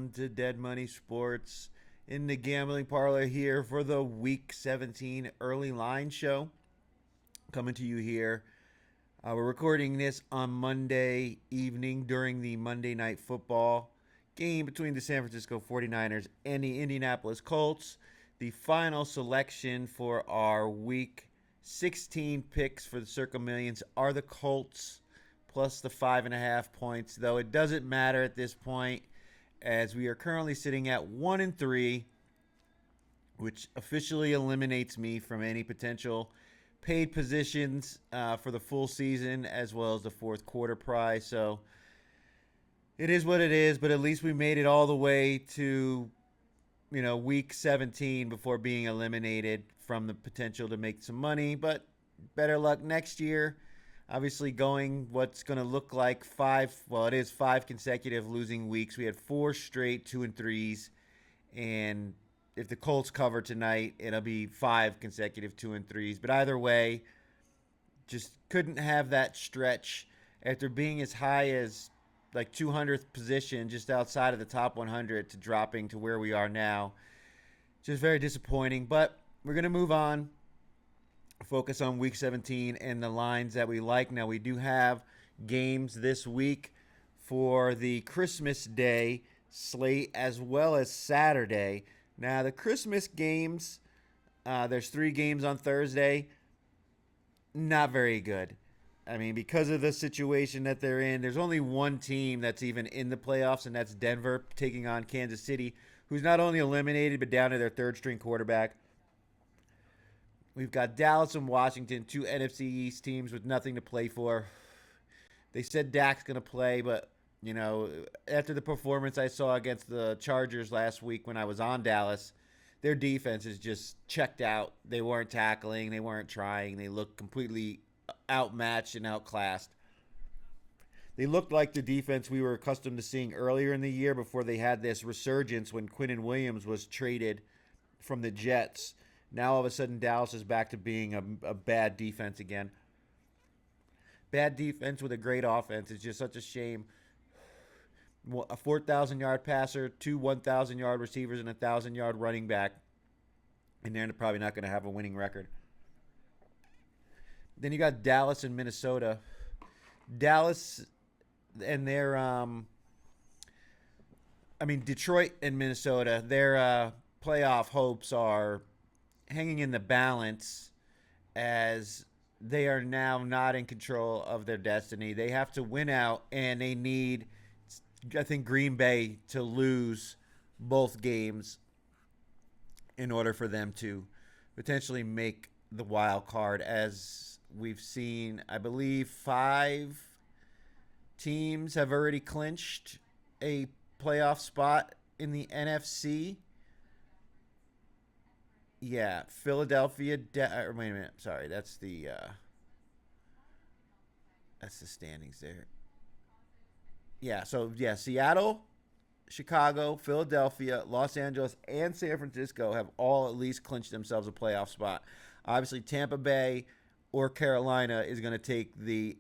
welcome to Dead Money Sports in the gambling parlor here for the Week 17 early line show. Coming to you here. We're recording this on Monday evening during the Monday Night Football game between the San Francisco 49ers and the Indianapolis Colts. The final selection for our Week 16 picks for the Circa Millions are the Colts plus the 5.5 points, though it doesn't matter at this point as we are currently sitting at 1-3, which officially eliminates me from any potential paid positions for the full season as well as the fourth quarter prize. So it is what it is, but at least we made it all the way to Week 17 before being eliminated from the potential to make some money. But better luck next year. Obviously going what's going to look like five consecutive losing weeks. We had 4 straight 2-3s, and if the Colts cover tonight, it'll be 5 consecutive 2-3s. But either way, just couldn't have that stretch after being as high as like 200th position, just outside of the top 100, to dropping to where we are now. Just very disappointing, but we're going to move on. Focus on Week 17 and the lines that we like. Now, we do have games this week for the Christmas Day slate as well as Saturday. Now, the Christmas games, there's 3 games on Thursday. Not very good. I mean, because of the situation that they're in, there's only one team that's even in the playoffs, and that's Denver taking on Kansas City, who's not only eliminated but down to their third-string quarterback. We've got Dallas and Washington, 2 NFC East teams with nothing to play for. They said Dak's going to play, but, after the performance I saw against the Chargers last week when I was on Dallas, their defense is just checked out. They weren't tackling. They weren't trying. They looked completely outmatched and outclassed. They looked like the defense we were accustomed to seeing earlier in the year before they had this resurgence when Quinnen Williams was traded from the Jets. Now, all of a sudden, Dallas is back to being a bad defense again. Bad defense with a great offense is just such a shame. A 4,000-yard passer, 2 1,000-yard receivers, and a 1,000-yard running back. And they're probably not going to have a winning record. Then you got Dallas and Minnesota. Dallas and their Detroit and Minnesota, their playoff hopes are hanging in the balance as they are now not in control of their destiny. They have to win out, and they need, I think, Green Bay to lose both games in order for them to potentially make the wild card. As we've seen, I believe 5 teams have already clinched a playoff spot in the NFC. Yeah, Philadelphia. Wait a minute. Sorry, that's the standings there. Yeah, Seattle, Chicago, Philadelphia, Los Angeles, and San Francisco have all at least clinched themselves a playoff spot. Obviously, Tampa Bay or Carolina is going to take the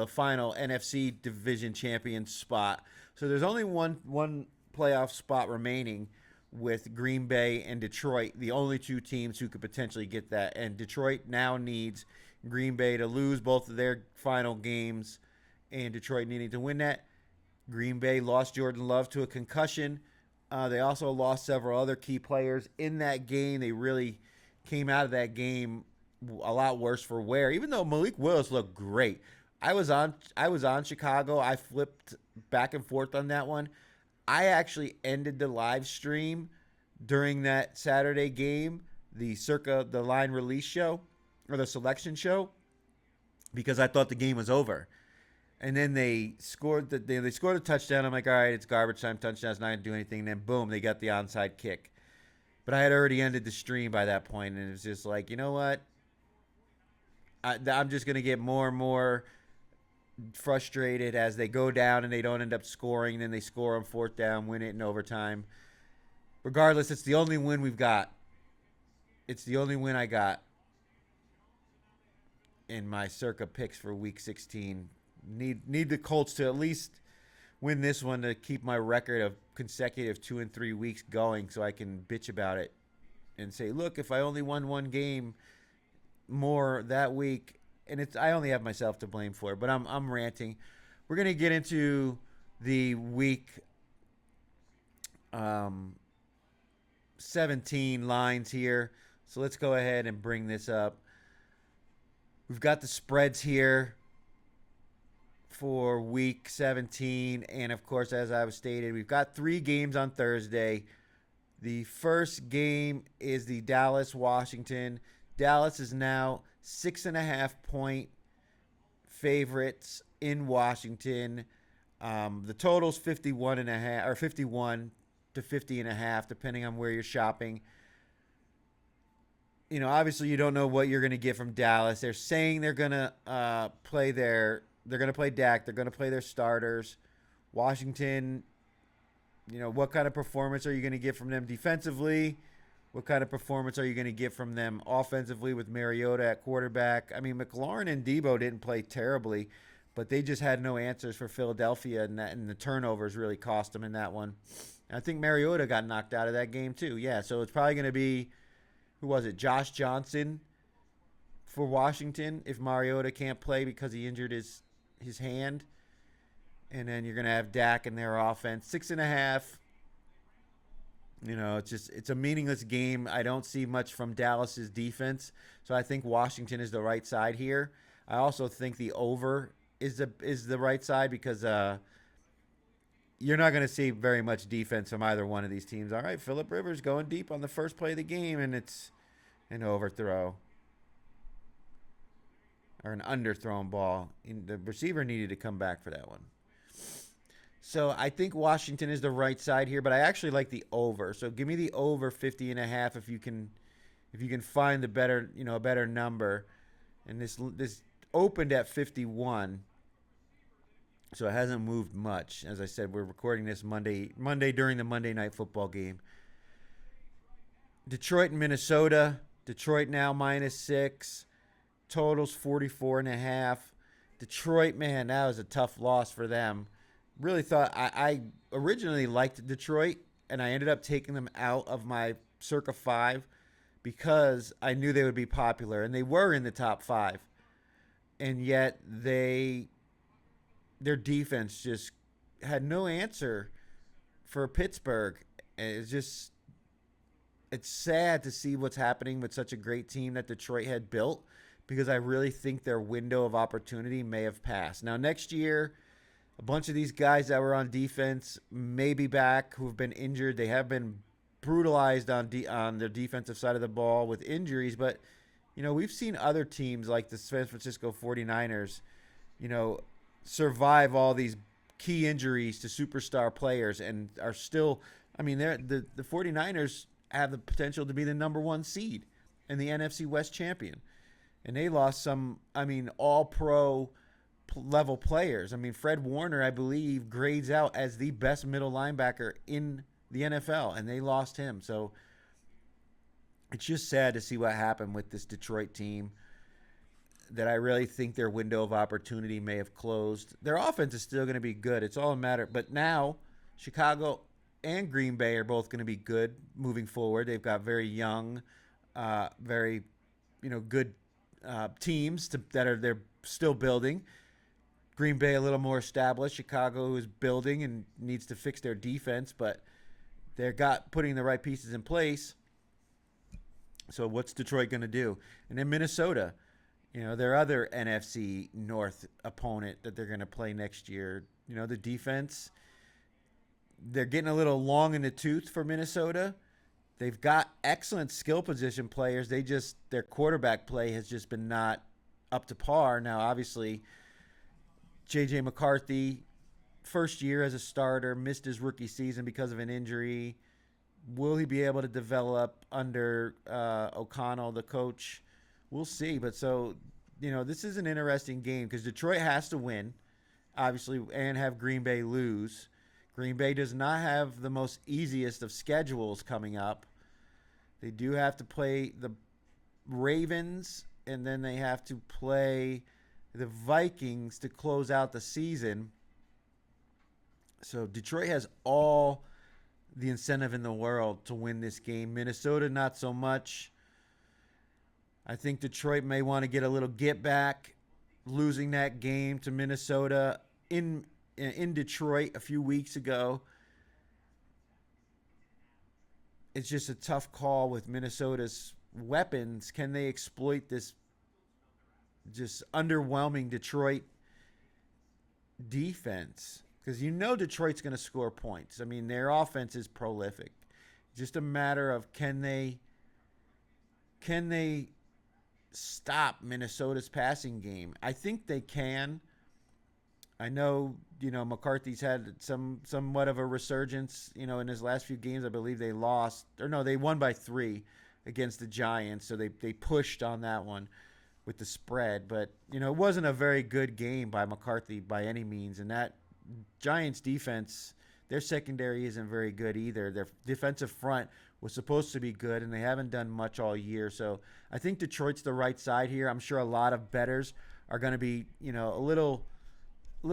final NFC division champion spot. So there's only one playoff spot remaining, with Green Bay and Detroit, the only 2 teams who could potentially get that. And Detroit now needs Green Bay to lose both of their final games, and Detroit needing to win that. Green Bay lost Jordan Love to a concussion. They also lost several other key players in that game. They really came out of that game a lot worse for wear, even though Malik Willis looked great. I was on Chicago. I flipped back and forth on that one. I actually ended the live stream during that Saturday game, the line release show, or the selection show, because I thought the game was over. And then they scored a touchdown. I'm like, all right, it's garbage time. Touchdown's not going to do anything. And then, boom, they got the onside kick. But I had already ended the stream by that point, and it was just like, you know what? I'm just going to get more and more frustrated as they go down and they don't end up scoring. Then they score on 4th down, win it in overtime. Regardless, it's the only win we've got. It's the only win I got in my Circa picks for Week 16. Need the Colts to at least win this one to keep my record of consecutive 2 and 3 weeks going, so I can bitch about it and say, look, if I only won one game more that week, and it's I only have myself to blame for it, but I'm ranting. We're gonna get into the week um, 17 lines here, so let's go ahead and bring this up. We've got the spreads here for week 17, and of course, as I've stated, we've got 3 games on Thursday. The first game is the Dallas-Washington. Dallas is now 6.5 point favorites in Washington. The total's 51 and a half, or 51 to 50 and a half, depending on where you're shopping. Obviously you don't know what you're going to get from Dallas. They're saying they're going to play Dak. They're going to play their starters. Washington, what kind of performance are you going to get from them defensively? What kind of performance are you going to get from them offensively with Mariota at quarterback? I mean, McLaurin and Debo didn't play terribly, but they just had no answers for Philadelphia, and the turnovers really cost them in that one. And I think Mariota got knocked out of that game too. Yeah, so it's probably going to be, who was it, Josh Johnson for Washington if Mariota can't play because he injured his hand. And then you're going to have Dak in their offense. 6.5. It's a meaningless game. I don't see much from Dallas's defense. So I think Washington is the right side here. I also think the over is the right side because you're not going to see very much defense from either one of these teams. All right, Phillip Rivers going deep on the first play of the game, and it's an overthrow. Or an underthrown ball. The receiver needed to come back for that one. So I think Washington is the right side here, but I actually like the over. So give me the over 50 and a half if you can find the better, a better number. And this opened at 51. So it hasn't moved much. As I said, we're recording this Monday during the Monday Night Football game. Detroit and Minnesota. Detroit now -6. Totals 44 and a half. Detroit, man, that was a tough loss for them. Really thought I originally liked Detroit, and I ended up taking them out of my Circa 5 because I knew they would be popular, and they were in the top 5. And yet their defense just had no answer for Pittsburgh. And it's sad to see what's happening with such a great team that Detroit had built, because I really think their window of opportunity may have passed. Now, next year, a bunch of these guys that were on defense may be back who have been injured. They have been brutalized on their defensive side of the ball with injuries. But, we've seen other teams like the San Francisco 49ers, survive all these key injuries to superstar players and are still – the 49ers have the potential to be the number 1 seed and the NFC West champion. And they lost some, all-pro level players. Fred Warner, I believe, grades out as the best middle linebacker in the NFL, and they lost him. So it's just sad to see what happened with this Detroit team, that I really think their window of opportunity may have closed. Their offense is still going to be good. It's all a matter. But now Chicago and Green Bay are both going to be good moving forward. They've got very young, very good teams that they're still building. Green Bay a little more established. Chicago is building and needs to fix their defense, but they're putting the right pieces in place. So what's Detroit going to do? And then Minnesota, their other NFC North opponent that they're going to play next year. The defense, they're getting a little long in the tooth for Minnesota. They've got excellent skill position players. Their quarterback play has just been not up to par. Now, obviously, J.J. McCarthy, first year as a starter, missed his rookie season because of an injury. Will he be able to develop under O'Connell, the coach? We'll see. But this is an interesting game because Detroit has to win, obviously, and have Green Bay lose. Green Bay does not have the most easiest of schedules coming up. They do have to play the Ravens, and then they have to play the Vikings to close out the season. So Detroit has all the incentive in the world to win this game. Minnesota, not so much. I think Detroit may want to get a little get back, losing that game to Minnesota in Detroit a few weeks ago. It's just a tough call with Minnesota's weapons. Can they exploit this just underwhelming Detroit defense? Because you know Detroit's going to score points. I mean, their offense is prolific. Just a matter of can they stop Minnesota's passing game? I think they can. I know, McCarthy's had somewhat of a resurgence, in his last few games. I believe they lost, or no, they won by 3 against the Giants, so they pushed on that one with the spread. But, it wasn't a very good game by McCarthy by any means, and that Giants defense, their secondary isn't very good either. Their defensive front was supposed to be good, and they haven't done much all year. So I think Detroit's the right side here. I'm sure a lot of bettors are going to be, a little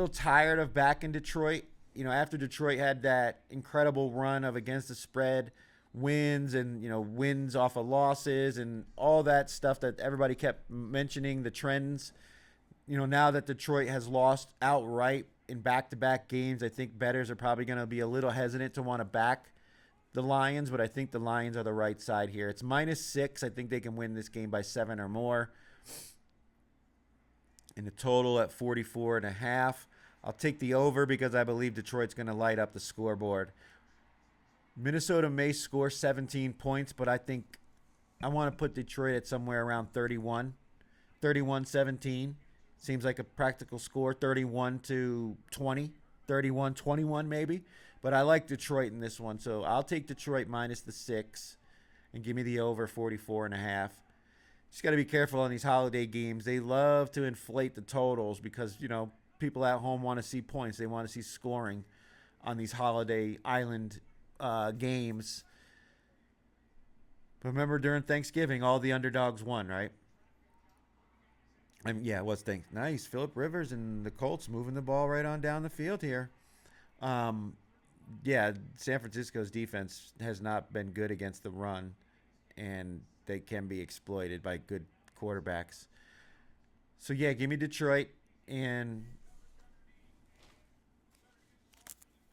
tired of back in Detroit. After Detroit had that incredible run of against the spread wins and, wins off of losses and all that stuff that everybody kept mentioning, the trends. Now that Detroit has lost outright in back-to-back games, I think bettors are probably going to be a little hesitant to want to back the Lions, but I think the Lions are the right side here. It's -6. I think they can win this game by 7 or more. And the total at 44.5. I'll take the over because I believe Detroit's going to light up the scoreboard. Minnesota may score 17 points, but I think I want to put Detroit at somewhere around 31-17. Seems like a practical score, 31-20, 31-21 maybe. But I like Detroit in this one, so I'll take Detroit -6 and give me the over 44.5. Just got to be careful on these holiday games. They love to inflate the totals because, people at home want to see points. They want to see scoring on these holiday island games. But remember, during Thanksgiving, all the underdogs won, right? What's things? Nice. Phillip Rivers and the Colts moving the ball right on down the field here. San Francisco's defense has not been good against the run, and they can be exploited by good quarterbacks. So, give me Detroit,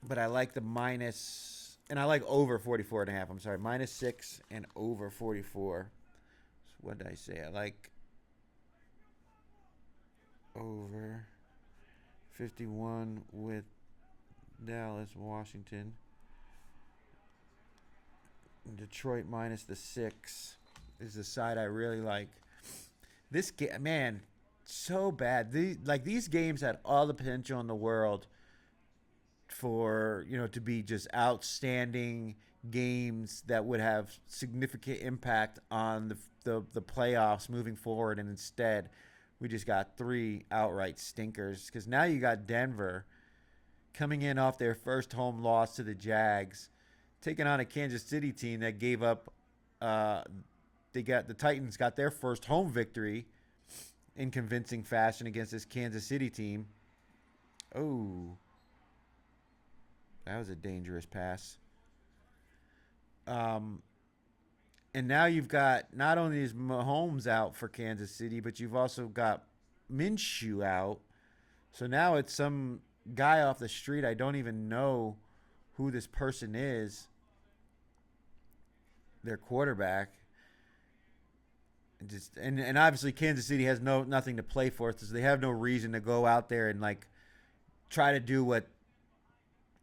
but I like the minus, and I like over 44.5. I'm sorry, -6 and over 44. So what did I say? I like over 51 with Dallas, Washington. Detroit -6 is the side I really like. This game, man, so bad. These games had all the potential in the world for, to be just outstanding games that would have significant impact on the playoffs moving forward, and instead we just got 3 outright stinkers. Because now you got Denver coming in off their first home loss to the Jags, taking on a Kansas City team that gave up. The Titans got their first home victory in convincing fashion against this Kansas City team. Oh, that was a dangerous pass. And now you've got not only is Mahomes out for Kansas City, but you've also got Minshew out. So now it's some guy off the street. I don't even know who this person is. Their quarterback. And obviously Kansas City has nothing to play for, so they have no reason to go out there and try to do what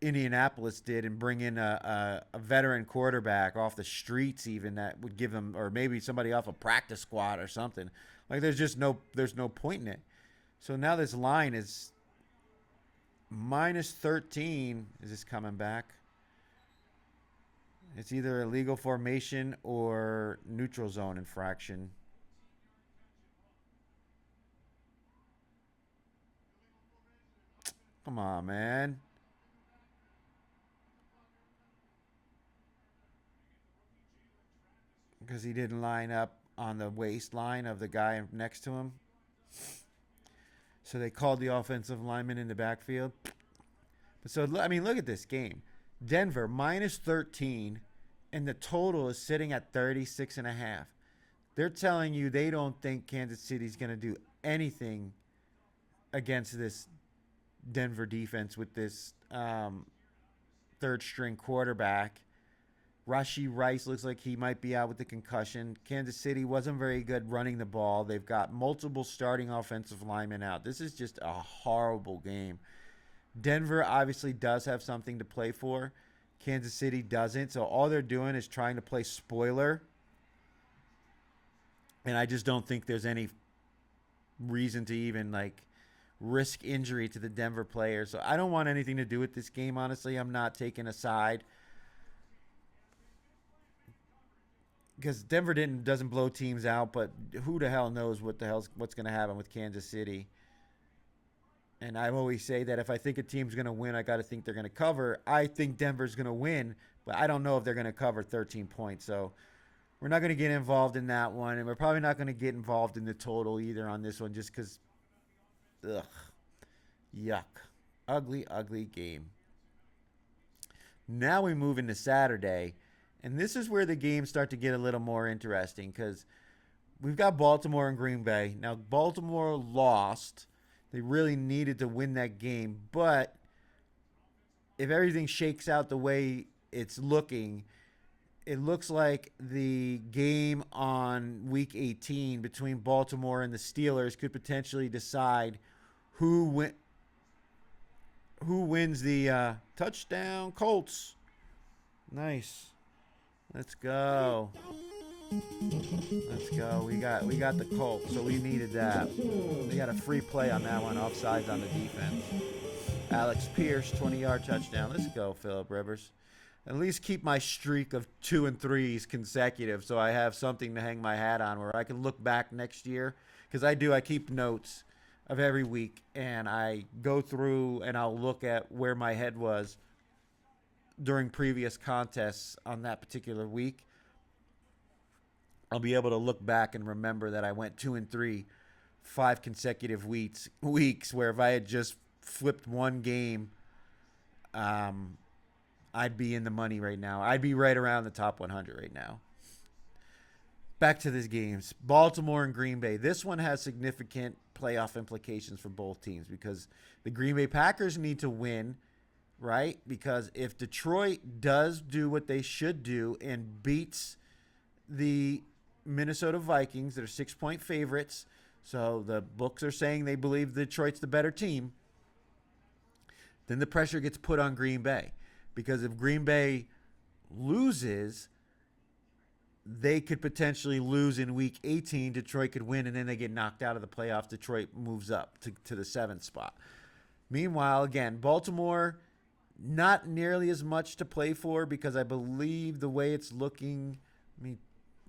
Indianapolis did and bring in a veteran quarterback off the streets, even that would give them, or maybe somebody off a practice squad or something. There's no point in it. So now this line is -13. Is this coming back? It's either illegal formation or neutral zone infraction. Come on, man. Because he didn't line up on the waistline of the guy next to him. So they called the offensive lineman in the backfield. So, I mean, look at this game. Denver minus 13, and the total is sitting at 36.5. They're telling you they don't think Kansas City's going to do anything against this Denver defense with this third string quarterback. Rashee Rice looks like he might be out with the concussion. Kansas City wasn't very good running the ball. They've got multiple starting offensive linemen out. This is just a horrible game. Denver obviously does have something to play for. Kansas City doesn't. So all they're doing is trying to play spoiler. And I just don't think there's any reason to even risk injury to the Denver players. So I don't want anything to do with this game, honestly. I'm not taking a side. Because Denver doesn't blow teams out, but who the hell knows what's going to happen with Kansas City. And I always say that if I think a team's going to win, I got to think they're going to cover. I think Denver's going to win, but I don't know if they're going to cover 13 points. So we're not going to get involved in that one, and we're probably not going to get involved in the total either on this one just because, yuck. Ugly, ugly game. Now we move into Saturday. And this is where the games start to get a little more interesting because we've got Baltimore and Green Bay. Now, Baltimore lost. They really needed to win that game. But if everything shakes out the way it's looking, it looks like the game on Week 18 between Baltimore and the Steelers could potentially decide who wins the touchdown. Colts. Nice. Let's go. Let's go. We got the Colts, so we needed that. We got a free play on that one, offsides on the defense. Alex Pierce, 20-yard touchdown. Let's go, Phillip Rivers. At least keep my streak of 2 and 3s consecutive so I have something to hang my hat on where I can look back next year. Because I keep notes of every week, and I go through and I'll look at where my head was during previous contests on that particular week. I'll be able to look back and remember that I went 2 and 3, 5 consecutive weeks where if I had just flipped one game, I'd be in the money right now. I'd be right around the top 100 right now. Back to these games. Baltimore and Green Bay. This one has significant playoff implications for both teams because the Green Bay Packers need to win, right? Because if Detroit does do what they should do and beats the Minnesota Vikings, that are 6-point favorites, so the books are saying they believe Detroit's the better team, then the pressure gets put on Green Bay. Because if Green Bay loses, they could potentially lose in Week 18. Detroit could win, and then they get knocked out of the playoffs. Detroit moves up to the 7th spot. Meanwhile, again, Baltimore, not nearly as much to play for because I believe the way it's looking. Let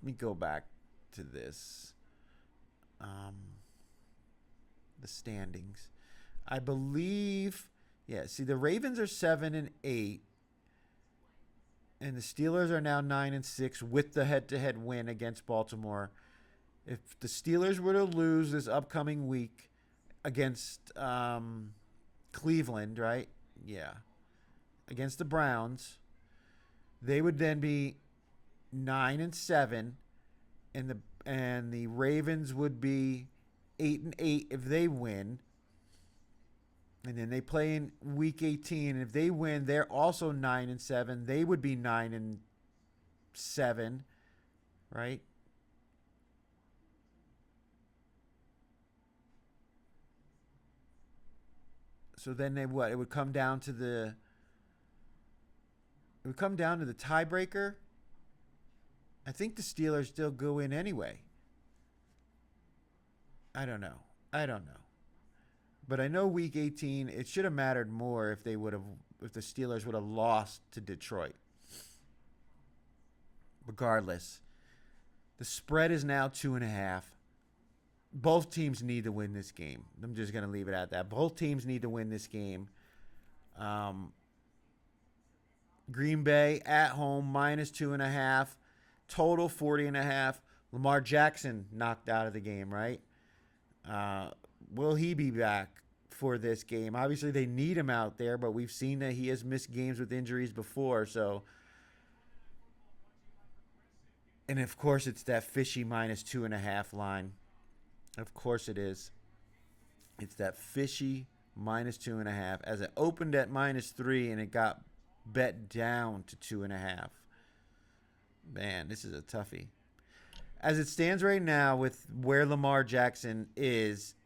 me go back to this. The standings. I believe, see, the Ravens are 7 and 8. And the Steelers are now 9 and 6 with the head-to-head win against Baltimore. If the Steelers were to lose this upcoming week against Cleveland, right? Yeah. Against the Browns, they would then be 9 and 7, and the Ravens would be 8 and 8 if they win. And then they play in Week 18, and if they win, they're also 9 and 7. They would be 9 and 7, right? So then they what? It would come down to the tiebreaker. I think the Steelers still go in anyway. I don't know. But I know Week 18, it should have mattered more if the Steelers would have lost to Detroit. Regardless, the spread is now 2.5. Both teams need to win this game. I'm just going to leave it at that. Both teams need to win this game. Green Bay at home, -2.5. Total 40.5. Lamar Jackson knocked out of the game, right? Will he be back for this game. Obviously, they need him out there, but we've seen that he has missed games with injuries before. So, and of course, it's that fishy -2.5 line. Of course, it is. It's that fishy -2.5, as it opened at -3 and it got bet down to 2.5. Man, this is a toughie. As it stands right now with where Lamar Jackson is,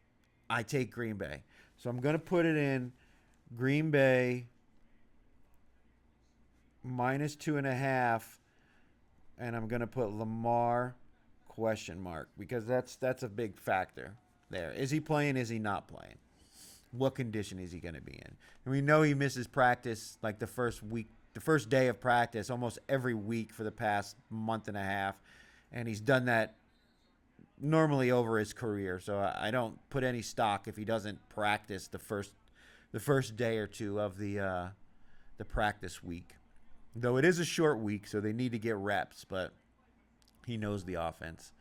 I take Green Bay. So I'm going to put it in Green Bay -2.5, and I'm going to put Lamar ? Because that's a big factor there. Is he playing? Is he not playing? What condition is he going to be in? And we know he misses practice like the first day of practice almost every week for the past month and a half, and he's done that normally over his career. So I don't put any stock if he doesn't practice the first day or two of the practice week. Though it is a short week, so they need to get reps, but he knows the offense.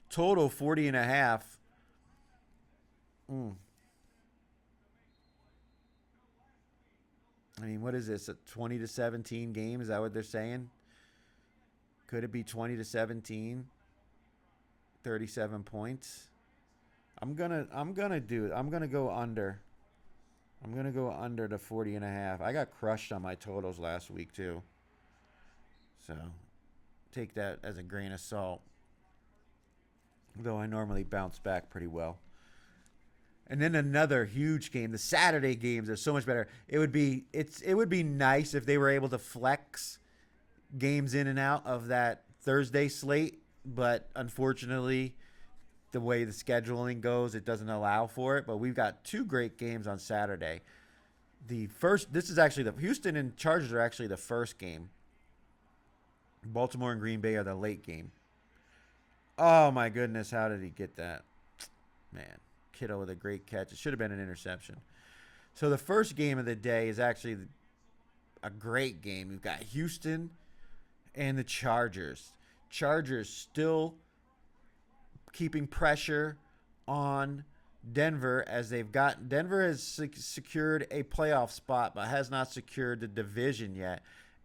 Total 40.5. I mean, what is this? A 20-17 game? Is that what they're saying? Could it be 20-17? 37 points. I'm gonna go under. I'm gonna go under to 40.5. I got crushed on my totals last week too. So take that as a grain of salt. Though I normally bounce back pretty well. And then another huge game. The Saturday games are so much better. It would be nice if they were able to flex games in and out of that Thursday slate, but unfortunately, the way the scheduling goes, it doesn't allow for it. But we've got two great games on Saturday. This is actually the Houston and Chargers are actually the first game. Baltimore and Green Bay are the late game. Oh my goodness, how did he get that? Man, Kittle with a great catch. It should have been an interception. So the first game of the day is actually a great game. We've got Houston and the Chargers. Chargers still keeping pressure on Denver as Denver has secured a playoff spot but has not secured the division yet.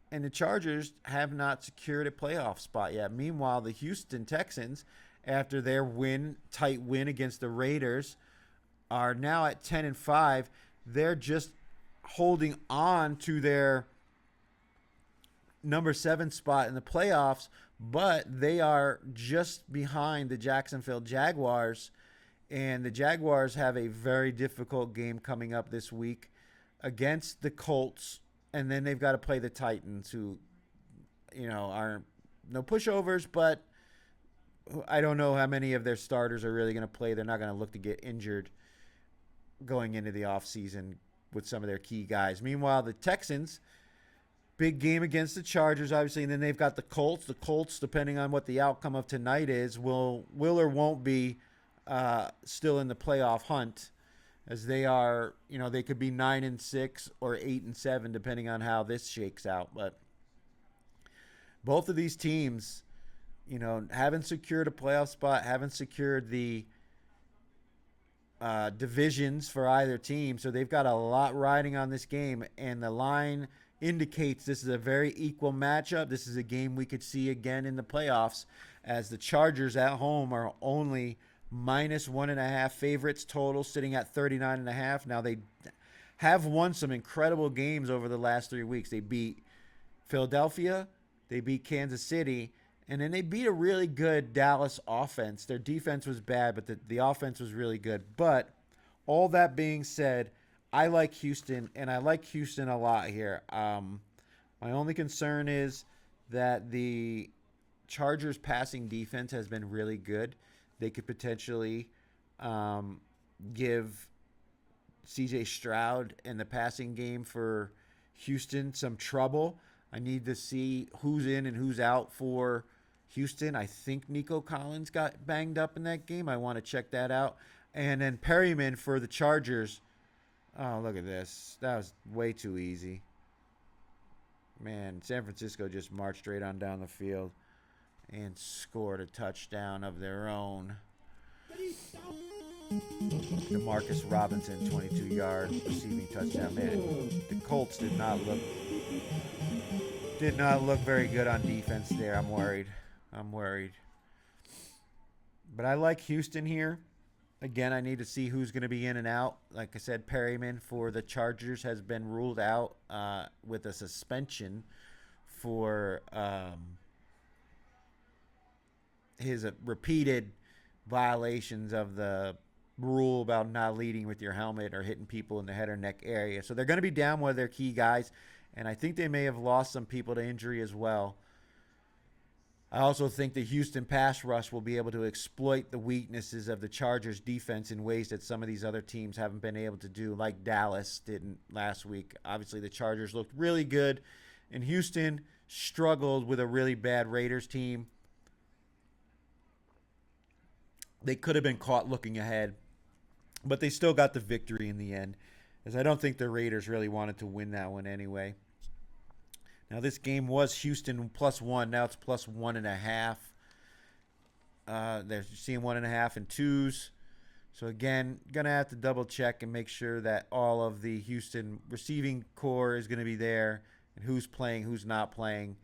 And the Chargers have not secured a playoff spot yet. Meanwhile, the Houston Texans, after their tight win against the Raiders, are now at 10-5. They're just holding on to their number 7 spot in the playoffs, but they are just behind the Jacksonville Jaguars. And the Jaguars have a very difficult game coming up this week against the Colts. And then they've got to play the Titans, who, are no pushovers, but I don't know how many of their starters are really going to play. They're not going to look to get injured going into the offseason with some of their key guys. Meanwhile, the Texans, big game against the Chargers, obviously, and then they've got the Colts. The Colts, depending on what the outcome of tonight is, will or won't be still in the playoff hunt, as they are, they could be 9-6 or 8-7, depending on how this shakes out. But both of these teams, haven't secured a playoff spot, haven't secured the divisions for either team. So they've got a lot riding on this game, and the line indicates this is a very equal matchup. This is a game we could see again in the playoffs, as the Chargers at home are only -1.5 favorites total, sitting at 39.5. Now, they have won some incredible games over the last 3 weeks. They beat Philadelphia, they beat Kansas City, and then they beat a really good Dallas offense. Their defense was bad, but the offense was really good. But all that being said, I like Houston, and I like Houston a lot here. My only concern is that the Chargers' passing defense has been really good. They could potentially give C.J. Stroud in the passing game for Houston some trouble. I need to see who's in and who's out for Houston. I think Nico Collins got banged up in that game. I want to check that out. And then Perryman for the Chargers. Oh, look at this. That was way too easy. Man, San Francisco just marched straight on down the field and scored a touchdown of their own. Demarcus Robinson, 22-yard receiving touchdown. Man, the Colts did not look very good on defense there. I'm worried. I'm worried. But I like Houston here. Again, I need to see who's going to be in and out. Like I said, Perryman for the Chargers has been ruled out with a suspension for his repeated violations of the rule about not leading with your helmet or hitting people in the head or neck area. So they're going to be down one of their key guys, and I think they may have lost some people to injury as well. I also think the Houston pass rush will be able to exploit the weaknesses of the Chargers defense in ways that some of these other teams haven't been able to do, like Dallas didn't last week. Obviously, the Chargers looked really good, and Houston struggled with a really bad Raiders team. They could have been caught looking ahead, but they still got the victory in the end, as I don't think the Raiders really wanted to win that one anyway. Now, this game was Houston +1. Now it's +1.5. They're seeing 1.5 and twos. So, again, going to have to double check and make sure that all of the Houston receiving core is going to be there and who's playing, who's not playing.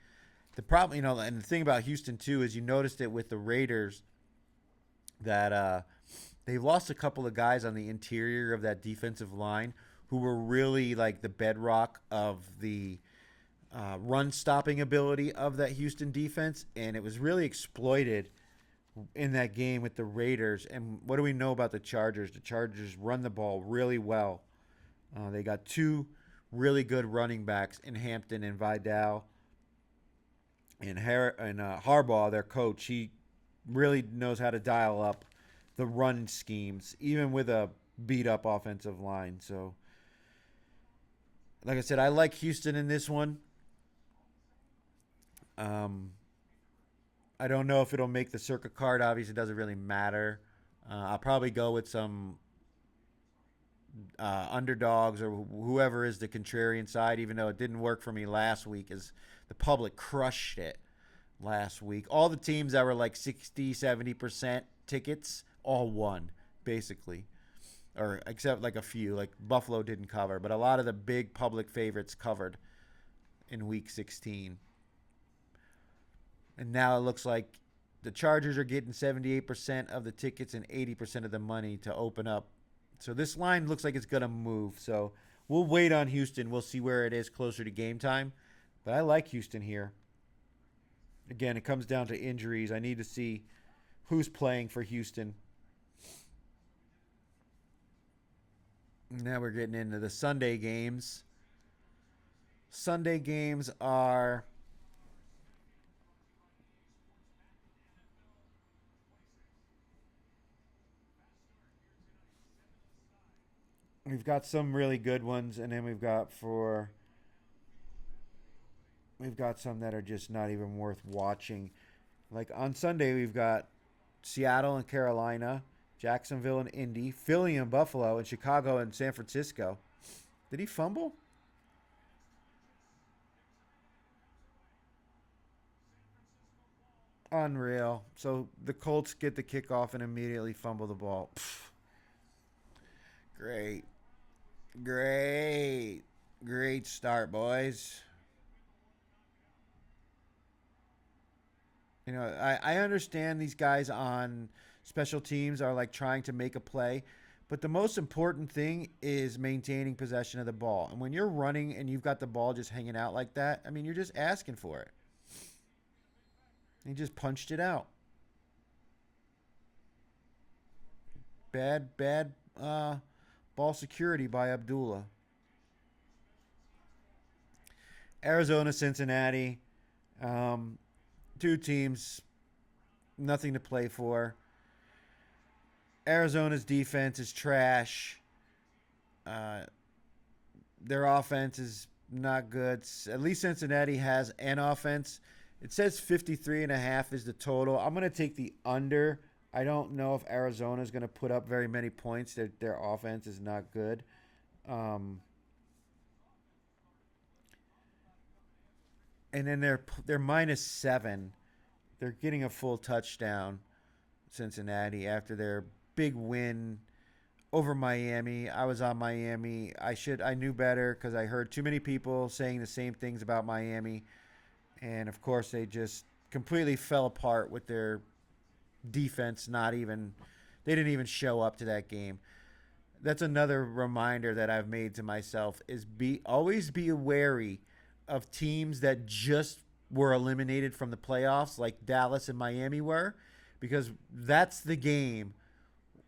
The problem, and the thing about Houston, too, is you noticed it with the Raiders that they lost a couple of guys on the interior of that defensive line who were really like the bedrock of the run stopping ability of that Houston defense, and it was really exploited in that game with the Raiders. And what do we know about the Chargers? The Chargers run the ball really well. They got two really good running backs in Hampton and Vidal, and Harbaugh, their coach. He really knows how to dial up the run schemes, even with a beat up offensive line. So, like I said, I like Houston in this one. I don't know if it'll make the Circa card. Obviously, it doesn't really matter. I'll probably go with some underdogs or whoever is the contrarian side, even though it didn't work for me last week as the public crushed it last week. All the teams that were like 60, 70% tickets all won, basically. Or except like a few, like Buffalo didn't cover, but a lot of the big public favorites covered in week 16. And now it looks like the Chargers are getting 78% of the tickets and 80% of the money to open up. So this line looks like it's going to move. So we'll wait on Houston. We'll see where it is closer to game time. But I like Houston here. Again, it comes down to injuries. I need to see who's playing for Houston. Now we're getting into the Sunday games. Sunday games are... We've got some really good ones, and then we've got some that are just not even worth watching. Like on Sunday, we've got Seattle and Carolina, Jacksonville and Indy, Philly and Buffalo, and Chicago and San Francisco. Did he fumble? Unreal. So the Colts get the kickoff and immediately fumble the ball. Pfft. Great. Great. Great start, boys. I understand these guys on special teams are like trying to make a play, but the most important thing is maintaining possession of the ball. And when you're running and you've got the ball just hanging out like that, I mean, you're just asking for it. He just punched it out. Bad ball security by Abdullah. Arizona, Cincinnati. Two teams, nothing to play for. Arizona's defense is trash. Their offense is not good. At least Cincinnati has an offense. It says 53.5 is the total. I'm going to take the under. I don't know if Arizona is going to put up very many points. Their offense is not good. And then they're -7. They're getting a full touchdown, Cincinnati, after their big win over Miami. I was on Miami. I knew better because I heard too many people saying the same things about Miami, and of course they just completely fell apart with their defense. Not even they didn't even show up to that game. That's another reminder that I've made to myself is be always be wary of teams that just were eliminated from the playoffs like Dallas and Miami were, because that's the game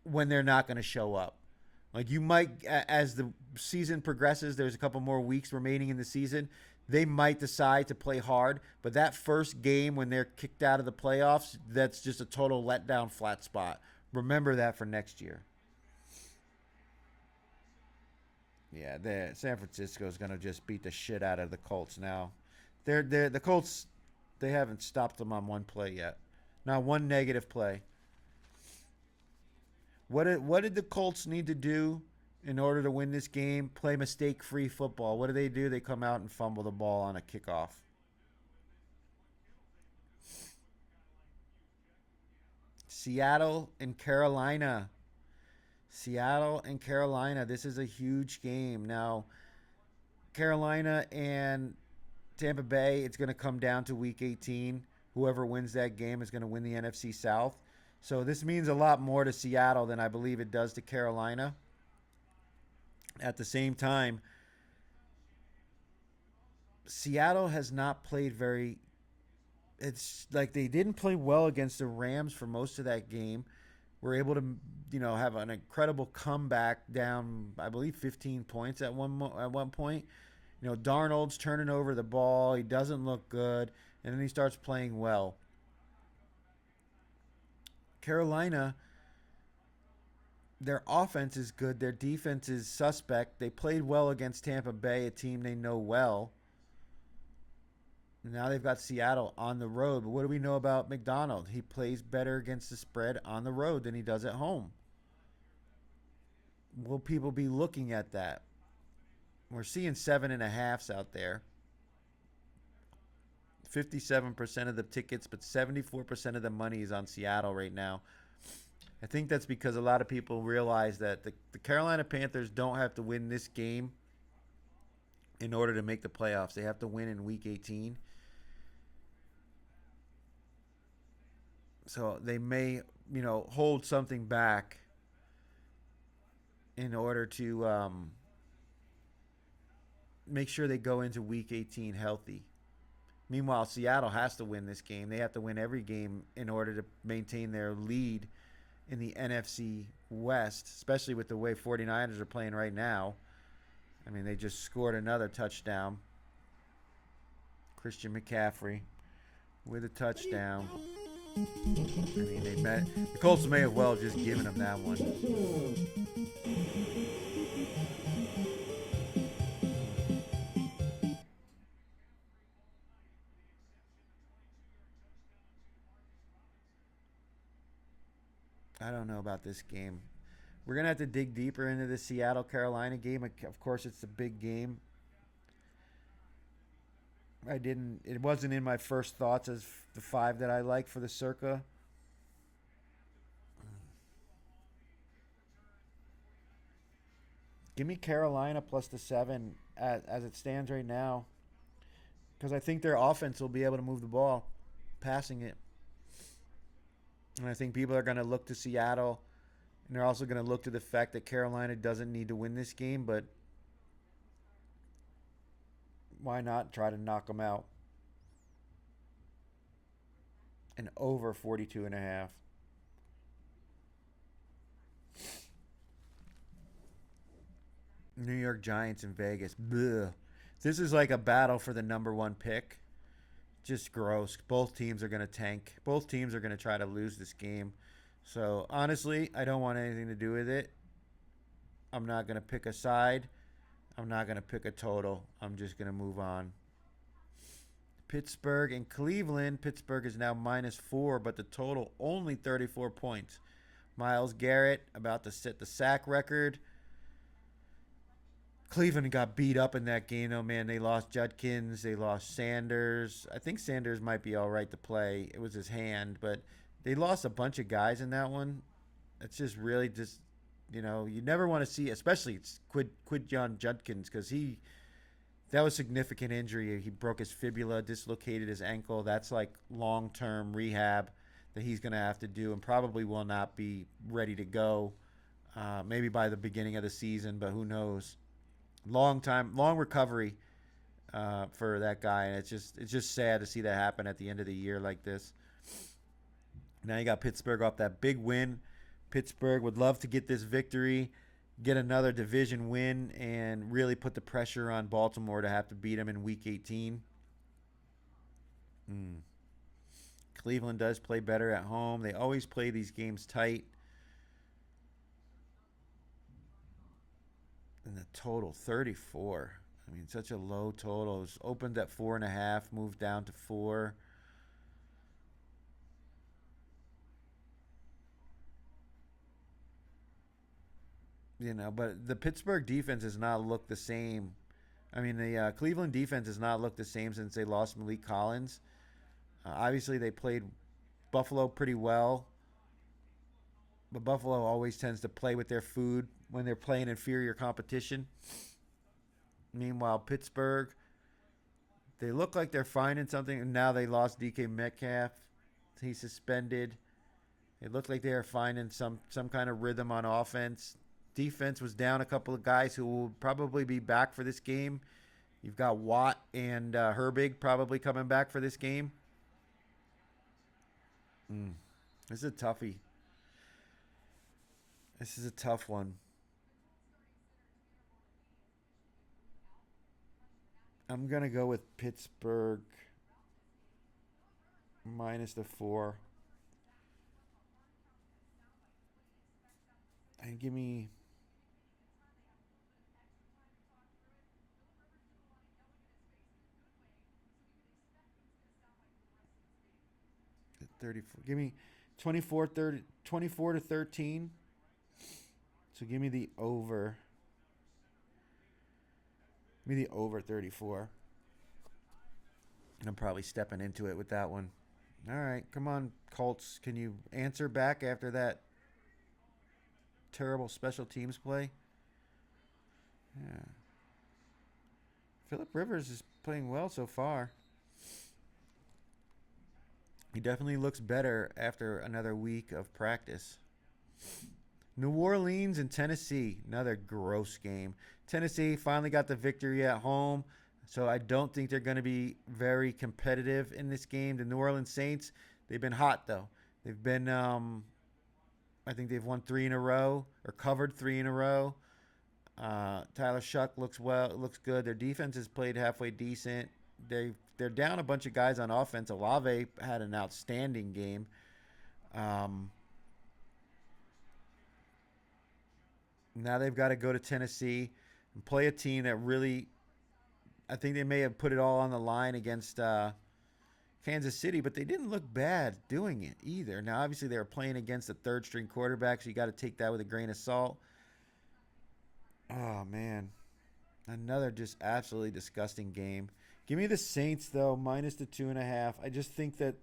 when they're not going to show up. Like you might, as the season progresses, there's a couple more weeks remaining in the season. They might decide to play hard, but that first game when they're kicked out of the playoffs, that's just a total letdown, flat spot. Remember that for next year. Yeah, San Francisco is going to just beat the shit out of the Colts now. They're the Colts. They haven't stopped them on one play yet. Not one negative play. What did the Colts need to do in order to win this game? Play mistake-free football. What do? They come out and fumble the ball on a kickoff. Seattle and Carolina. Seattle and Carolina. This is a huge game. Now, Carolina and Tampa Bay, it's going to come down to week 18. Whoever wins that game is going to win the NFC South. So this means a lot more to Seattle than I believe it does to Carolina. At the same time, Seattle has not played very. It's like they didn't play well against the Rams for most of that game. Were able to, have an incredible comeback down, I believe, 15 points at one point. Darnold's turning over the ball. He doesn't look good, and then he starts playing well. Carolina, their offense is good. Their defense is suspect. They played well against Tampa Bay, a team they know well. Now they've got Seattle on the road. But what do we know about McDonald? He plays better against the spread on the road than he does at home. Will people be looking at that? We're seeing 7.5s out there. 57% of the tickets, but 74% of the money is on Seattle right now. I think that's because a lot of people realize that the Carolina Panthers don't have to win this game in order to make the playoffs. They have to win in week 18. So they may, hold something back in order to make sure they go into week 18 healthy. Meanwhile, Seattle has to win this game. They have to win every game in order to maintain their lead in the NFC West, especially with the way 49ers are playing right now. I mean, they just scored another touchdown. Christian McCaffrey with a touchdown. I mean, the Colts may have well just given them that one. I don't know about this game. We're going to have to dig deeper into the Seattle-Carolina game. Of course, it's the big game. It wasn't in my first thoughts as the 5 that I like for the Circa. Give me Carolina plus the 7 as it stands right now, because I think their offense will be able to move the ball, passing it. And I think people are going to look to Seattle, and they're also going to look to the fact that Carolina doesn't need to win this game, but why not try to knock them out? And over 42.5. New York Giants in Vegas. Blech. This is like a battle for the number 1 pick. Just gross. Both teams are going to tank. Both teams are going to try to lose this game. So, honestly, I don't want anything to do with it. I'm not going to pick a side. I'm not going to pick a total. I'm just going to move on. Pittsburgh and Cleveland. Pittsburgh is now -4, but the total only 34 points. Myles Garrett about to set the sack record. Cleveland got beat up in that game, though, man. They lost Judkins. They lost Sanders. I think Sanders might be all right to play. It was his hand, but they lost a bunch of guys in that one. It's just really just You never want to see, especially it's Quid John Judkins, because that was significant injury. He broke his fibula, dislocated his ankle. That's like long term rehab that he's going to have to do, and probably will not be ready to go. Maybe by the beginning of the season, but who knows? Long recovery for that guy, and it's just sad to see that happen at the end of the year like this. Now you got Pittsburgh off that big win. Pittsburgh would love to get this victory, get another division win, and really put the pressure on Baltimore to have to beat them in Week 18. Cleveland does play better at home. They always play these games tight. And the total, 34. I mean, such a low total. It was opened at 4.5, moved down to 4. But the Pittsburgh defense has not looked the same. I mean, the Cleveland defense has not looked the same since they lost Malik Collins. Obviously, they played Buffalo pretty well, but Buffalo always tends to play with their food when they're playing inferior competition. Meanwhile, Pittsburgh, they look like they're finding something, and now they lost DK Metcalf. He's suspended. It looked like they are finding some kind of rhythm on offense. Defense was down a couple of guys who will probably be back for this game. You've got Watt and Herbig probably coming back for this game. This is a toughie. This is a tough one. I'm going to go with Pittsburgh minus the 4. And give me 34. Give me 24 to 13. So give me the over. Give me the over 34. And I'm probably stepping into it with that one. All right, come on, Colts. Can you answer back after that terrible special teams play? Yeah. Phillip Rivers is playing well so far. He definitely looks better after another week of practice. New Orleans and Tennessee, another gross game. Tennessee finally got the victory at home, so I don't think they're going to be very competitive in this game. The New Orleans Saints, they've been hot, though. They've been, I think they've won 3 in a row, or covered 3 in a row. Tyler Shuck looks good. Their defense has played halfway decent. They're down a bunch of guys on offense. Olave had an outstanding game. Now they've got to go to Tennessee and play a team that really, I think they may have put it all on the line against Kansas City, but they didn't look bad doing it either. Now, obviously, they were playing against a third-string quarterback, so you got to take that with a grain of salt. Oh, man. Another just absolutely disgusting game. Give me the Saints, though, minus the 2.5. I just think that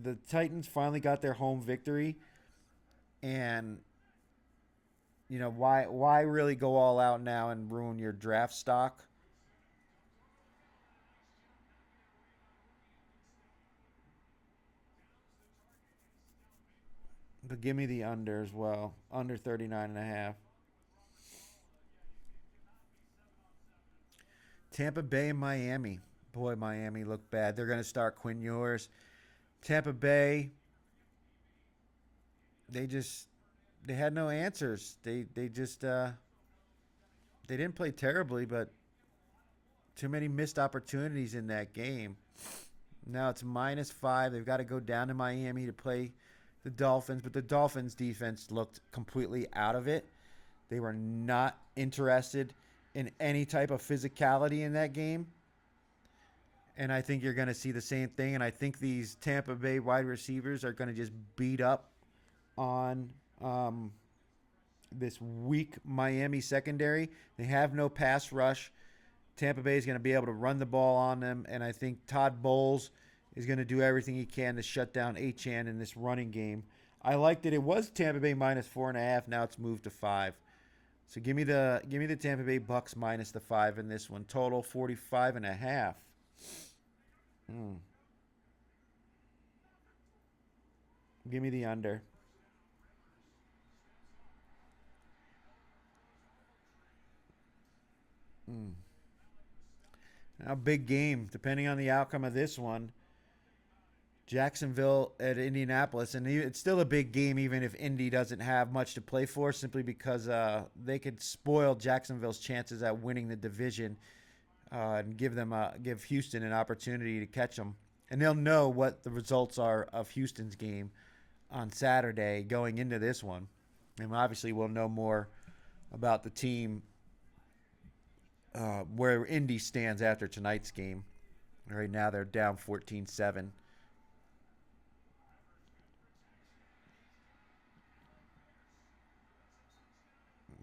the Titans finally got their home victory, and why really go all out now and ruin your draft stock? But give me the under as well. Under 39.5. Tampa Bay and Miami. Boy, Miami looked bad. They're going to start Quinn Ewers. Tampa Bay, they had no answers. They didn't play terribly, but too many missed opportunities in that game. Now it's -5. They've got to go down to Miami to play the Dolphins, but the Dolphins defense looked completely out of it. They were not interested in any type of physicality in that game. And I think you're going to see the same thing. And I think these Tampa Bay wide receivers are going to just beat up on this weak Miami secondary. They have no pass rush. Tampa Bay is going to be able to run the ball on them. And I think Todd Bowles is going to do everything he can to shut down Achane in this running game. I liked it. It was Tampa Bay -4.5. Now it's moved to 5. So give me the Tampa Bay Bucks minus the 5 in this one. Total 45.5. Mm. Give me the under. Mm. A big game, depending on the outcome of this one. Jacksonville at Indianapolis, and it's still a big game, even if Indy doesn't have much to play for, simply because they could spoil Jacksonville's chances at winning the division and give Houston an opportunity to catch them, and they'll know what the results are of Houston's game on Saturday going into this one, and obviously we'll know more about the team where Indy stands after tonight's game. Right now they're down 14-7.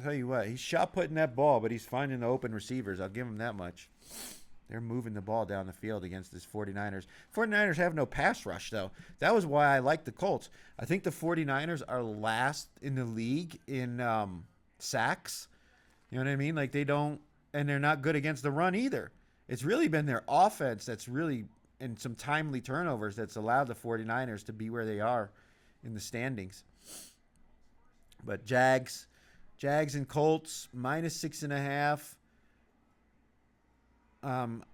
Tell you what, he's shot putting that ball, but he's finding the open receivers. I'll give him that much. They're moving the ball down the field against this 49ers. 49ers have no pass rush, though. That was why I like the Colts. I think the 49ers are last in the league in sacks. You know what I mean? Like, they don't, and they're not good against the run either. It's really been their offense that's really, and some timely turnovers, that's allowed the 49ers to be where they are in the standings. But Jags and Colts minus 6.5.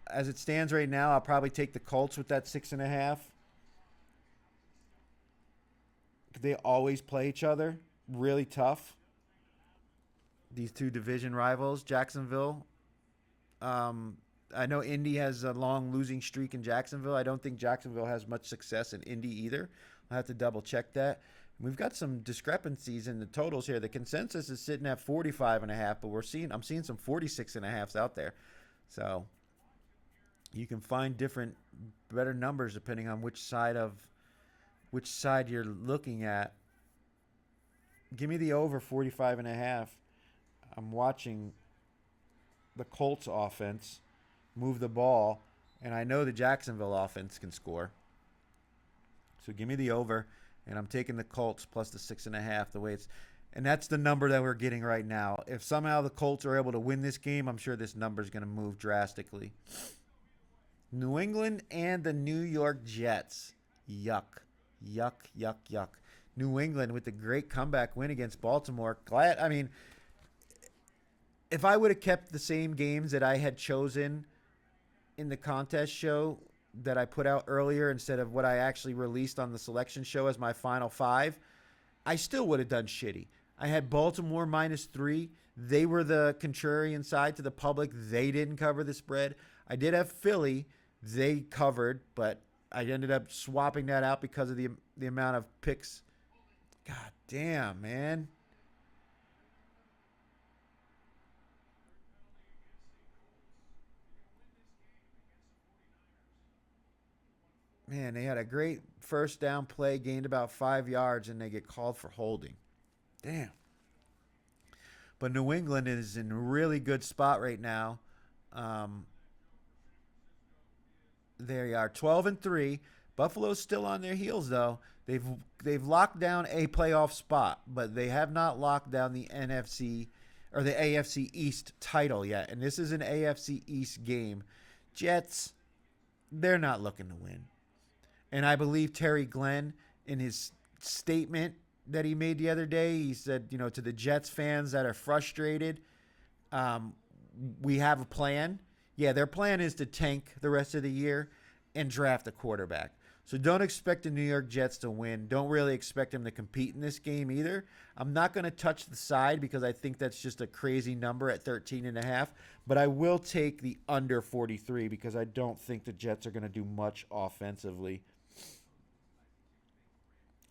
As it stands right now, I'll probably take the Colts with that 6.5. They always play each other really tough. These two division rivals, Jacksonville. I know Indy has a long losing streak in Jacksonville. I don't think Jacksonville has much success in Indy either. I'll have to double check that. We've got some discrepancies in the totals here. The consensus is sitting at 45.5, but I'm seeing some 46.5s out there. So you can find better numbers depending on which side you're looking at. Give me the over 45.5. I'm watching the Colts offense move the ball, and I know the Jacksonville offense can score. So give me the over, and I'm taking the Colts plus the 6.5. And that's the number that we're getting right now. If somehow the Colts are able to win this game, I'm sure this number is going to move drastically. New England and the New York Jets. Yuck. Yuck, yuck, yuck. New England with the great comeback win against Baltimore. If I would have kept the same games that I had chosen in the contest show that I put out earlier instead of what I actually released on the selection show as my final 5, I still would have done shitty. I had Baltimore -3. They were the contrarian side to the public. They didn't cover the spread. I did have Philly. They covered, but I ended up swapping that out because of the amount of picks. God damn, man. Man, they had a great first down play, gained about 5 yards, and they get called for holding. Damn. But New England is in a really good spot right now. Um, there you are, 12-3. Buffalo's still on their heels, though. They've locked down a playoff spot, but they have not locked down the NFC or the AFC East title yet. And this is an AFC East game. Jets, they're not looking to win. And I believe Terry Glenn, in his statement that he made the other day, he said, to the Jets fans that are frustrated, we have a plan. Yeah, their plan is to tank the rest of the year and draft a quarterback. So don't expect the New York Jets to win. Don't really expect them to compete in this game either. I'm not going to touch the side because I think that's just a crazy number at 13.5. But I will take the under 43 because I don't think the Jets are going to do much offensively.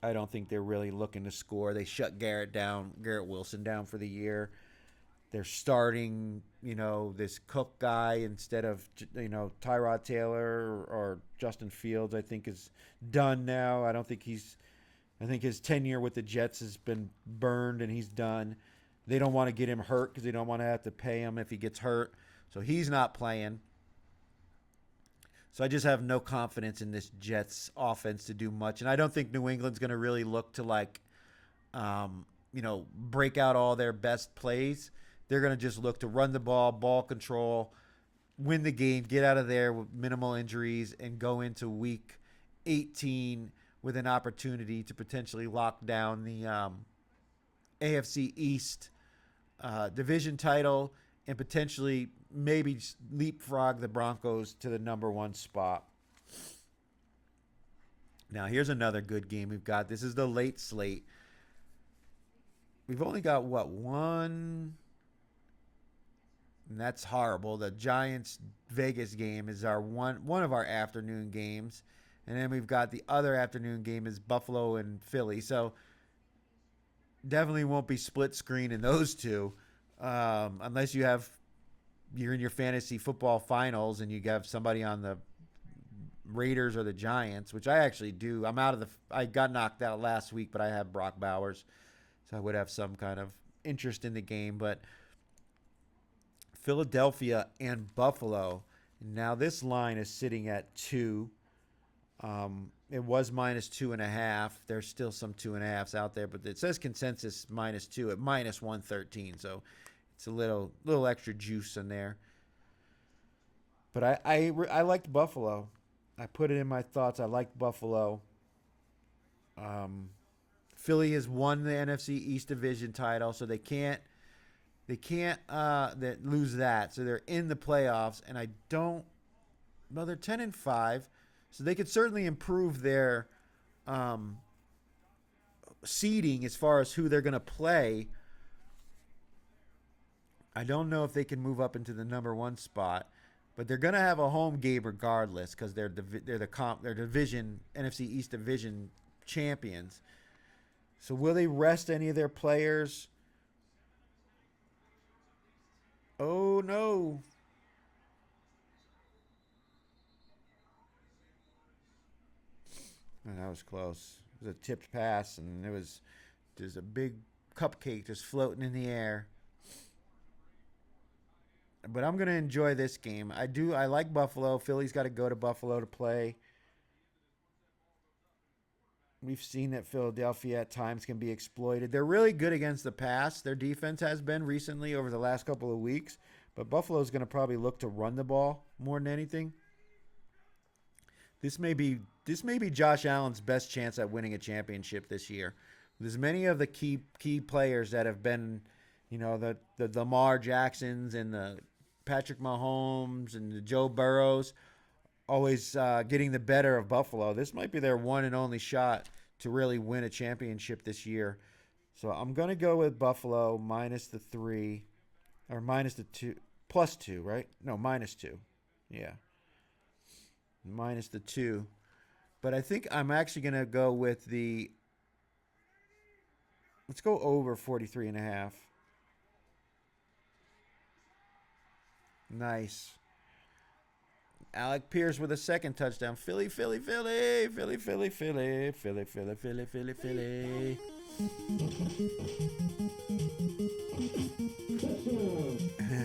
I don't think they're really looking to score. They shut Garrett Wilson down for the year. They're starting, this Cook guy instead of, Tyrod Taylor or Justin Fields, I think is done now. I think his tenure with the Jets has been burned and he's done. They don't want to get him hurt because they don't want to have to pay him if he gets hurt. So he's not playing. So I just have no confidence in this Jets offense to do much. And I don't think New England's going to really look to break out all their best plays. they're going to just look to run the ball control, win the game, get out of there with minimal injuries, and go into week 18 with an opportunity to potentially lock down the AFC East division title and potentially maybe leapfrog the Broncos to the number one spot. Now, here's another good game we've got. This is the late slate. We've only got, one? And that's horrible. The Giants Vegas game is our one of our afternoon games. And then we've got the other afternoon game is Buffalo and Philly. So definitely won't be split screen in those two. Unless you're in your fantasy football finals and you have somebody on the Raiders or the Giants, which I actually do. I got knocked out last week, but I have Brock Bowers. So I would have some kind of interest in the game. But Philadelphia and Buffalo. Now this line is sitting at 2. It was -2.5. There's still some 2.5s out there, but it says consensus -2 at -113. So it's a little extra juice in there. But I liked Buffalo. I put it in my thoughts. I liked Buffalo. Philly has won the NFC East Division title, so they can't lose that. So they're in the playoffs, and they're 10-5, so they could certainly improve their seeding as far as who they're going to play. I don't know if they can move up into the number one spot, but they're going to have a home game regardless because they're division NFC East Division champions. So will they rest any of their players? Oh no. Oh, that was close. It was a tipped pass, and it was just a big cupcake just floating in the air. But I'm going to enjoy this game. I like Buffalo. Philly's got to go to Buffalo to play. We've seen that Philadelphia at times can be exploited. They're really good against the pass. Their defense has been recently over the last couple of weeks. But Buffalo's going to probably look to run the ball more than anything. This may be Josh Allen's best chance at winning a championship this year. There's many of the key players that have been, the Lamar Jacksons and the Patrick Mahomes and the Joe Burrows always getting the better of Buffalo. This might be their one and only shot to really win a championship this year. So I'm going to go with Buffalo -3 or -2, +2, right? No, -2. Yeah. -2. But I think I'm actually going to go with let's go over 43.5. Nice. Alec Pierce with a second touchdown. Philly, Philly, Philly, Philly, Philly, Philly, Philly, Philly, Philly, Philly, Philly.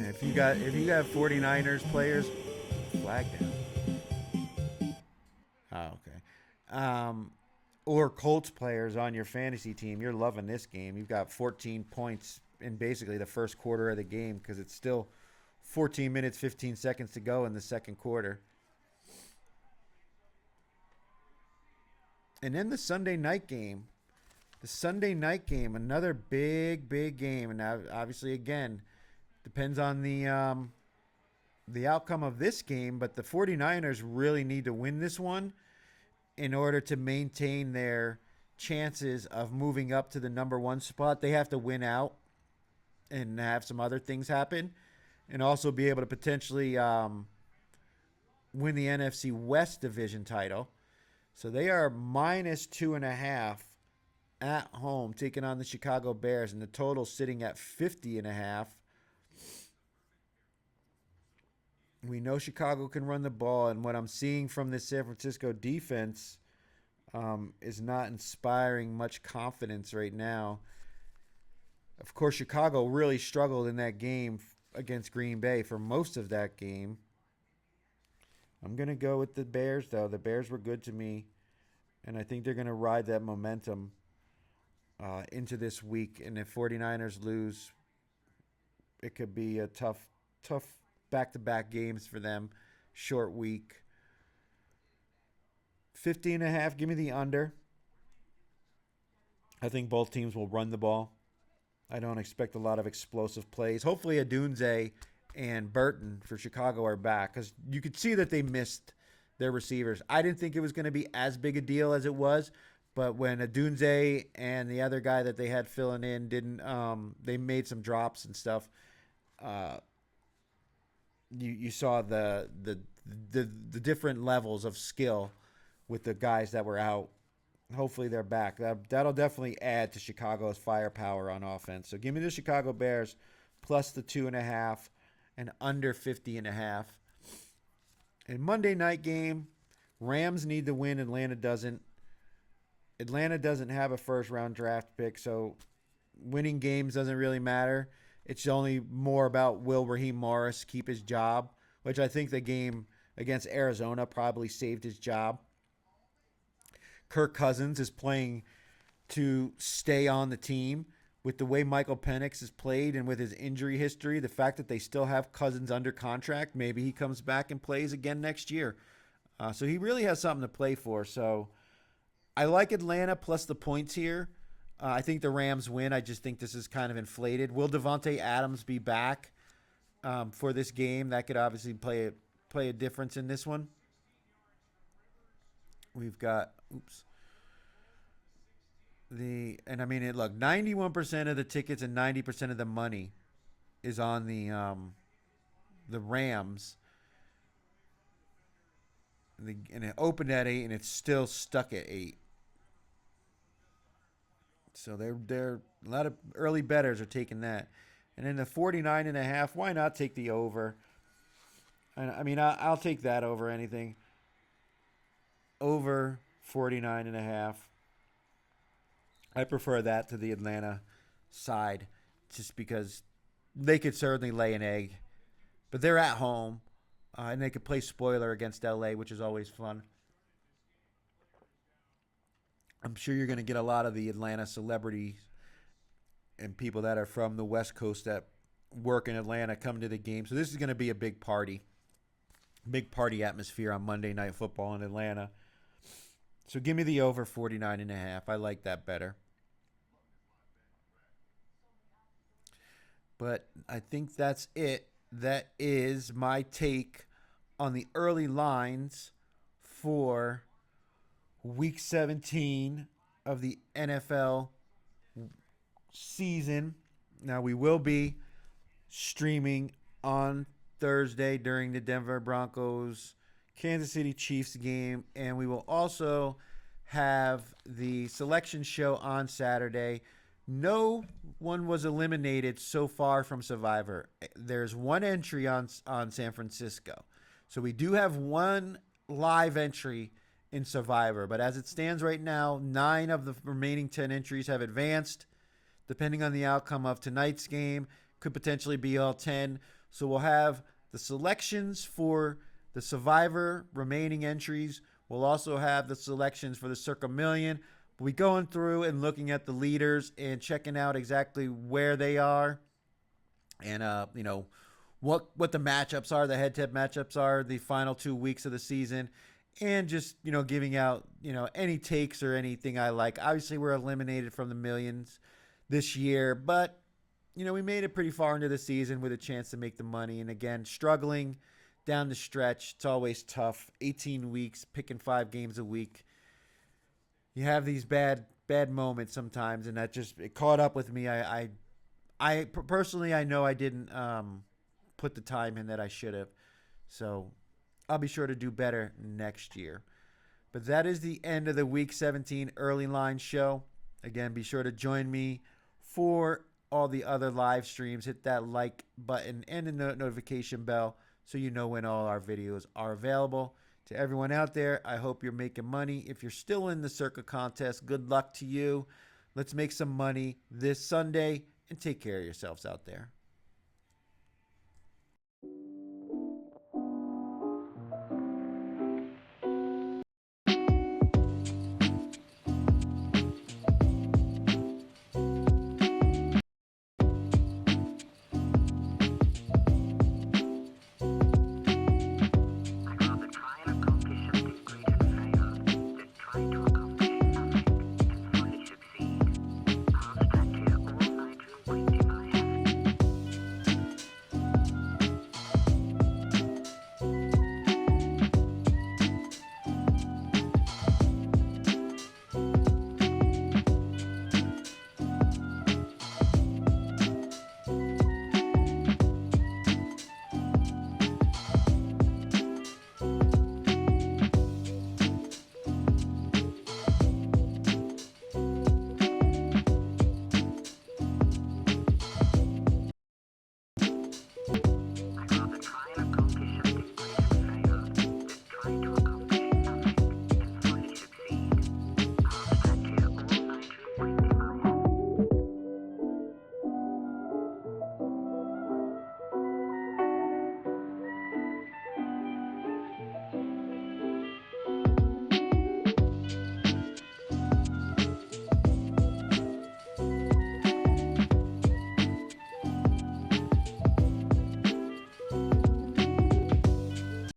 If you got 49ers players, flag down. Oh, okay. Or Colts players on your fantasy team, you're loving this game. You've got 14 points in basically the first quarter of the game because it's still 14 minutes, 15 seconds to go in the second quarter. And then the Sunday night game. Another big game. And now, obviously, again, depends on the outcome of this game. But the 49ers really need to win this one in order to maintain their chances of moving up to the number one spot. They have to win out and have some other things happen. And also be able to potentially win the NFC West division title. So they are -2.5 at home, taking on the Chicago Bears, and the total sitting at 50.5. We know Chicago can run the ball, and what I'm seeing from this San Francisco defense is not inspiring much confidence right now. Of course, Chicago really struggled in that game against Green Bay for most of that game. I'm going to go with the Bears, though. The Bears were good to me, and I think they're going to ride that momentum into this week. And if 49ers lose, it could be a tough back-to-back games for them. Short week. 50.5. Give me the under. I think both teams will run the ball. I don't expect a lot of explosive plays. Hopefully, Adunze and Burton for Chicago are back because you could see that they missed their receivers. I didn't think it was going to be as big a deal as it was, but when Adunze and the other guy that they had filling in didn't, they made some drops and stuff. Uh, you saw the different levels of skill with the guys that were out. Hopefully they're back. That'll definitely add to Chicago's firepower on offense. So give me the Chicago Bears plus the 2.5 and under 50.5. In Monday night game, Rams need to win. Atlanta doesn't. Atlanta doesn't have a first round draft pick, so winning games doesn't really matter. It's only more about will Raheem Morris keep his job, which I think the game against Arizona probably saved his job. Kirk Cousins is playing to stay on the team. With the way Michael Penix has played and with his injury history, the fact that they still have Cousins under contract, maybe he comes back and plays again next year. So he really has something to play for. So I like Atlanta plus the points here. I think the Rams win. I just think this is kind of inflated. Will Devontae Adams be back for this game? That could obviously play a difference in this one. We've got, and I mean, look, 91% of the tickets and 90% of the money is on the Rams. And it opened at 8, and it's still stuck at 8. So they're a lot of early bettors are taking that. And then the 49.5, why not take the over? I mean, I'll take that over anything. Over 49.5. I prefer that to the Atlanta side just because they could certainly lay an egg. But they're at home, and they could play spoiler against LA, which is always fun. I'm sure you're going to get a lot of the Atlanta celebrities and people that are from the West Coast that work in Atlanta coming to the game. So this is going to be a big party atmosphere on Monday Night Football in Atlanta. So give me the over 49.5. I like that better. But I think that's it. That is my take on the early lines for Week 17 of the NFL season. Now, we will be streaming on Thursday during the Denver Broncos Kansas City Chiefs game, and we will also have the selection show on Saturday. No one was eliminated so far from Survivor. There's one entry on San Francisco. So we do have one live entry in Survivor, but as it stands right now, 9 of the remaining 10 entries have advanced. Depending on the outcome of tonight's game, could potentially be all 10. So we'll have the selections for the Survivor remaining entries. We'll also have the selections for the Circa Million. We'll be going through and looking at the leaders and checking out exactly where they are and what the matchups are, the head-to-head matchups are, the final 2 weeks of the season, and just giving out any takes or anything I like. Obviously, we're eliminated from the millions this year, but we made it pretty far into the season with a chance to make the money. And again, struggling down the stretch, it's always tough. 18 weeks, picking 5 games a week. You have these bad moments sometimes, and that it caught up with me. I personally, I know I didn't put the time in that I should have. So I'll be sure to do better next year. But that is the end of the Week 17 early line show. Again, be sure to join me for all the other live streams. Hit that like button and the notification bell so you know when all our videos are available. To everyone out there, I hope you're making money. If you're still in the Circa contest, good luck to you. Let's make some money this Sunday and take care of yourselves out there.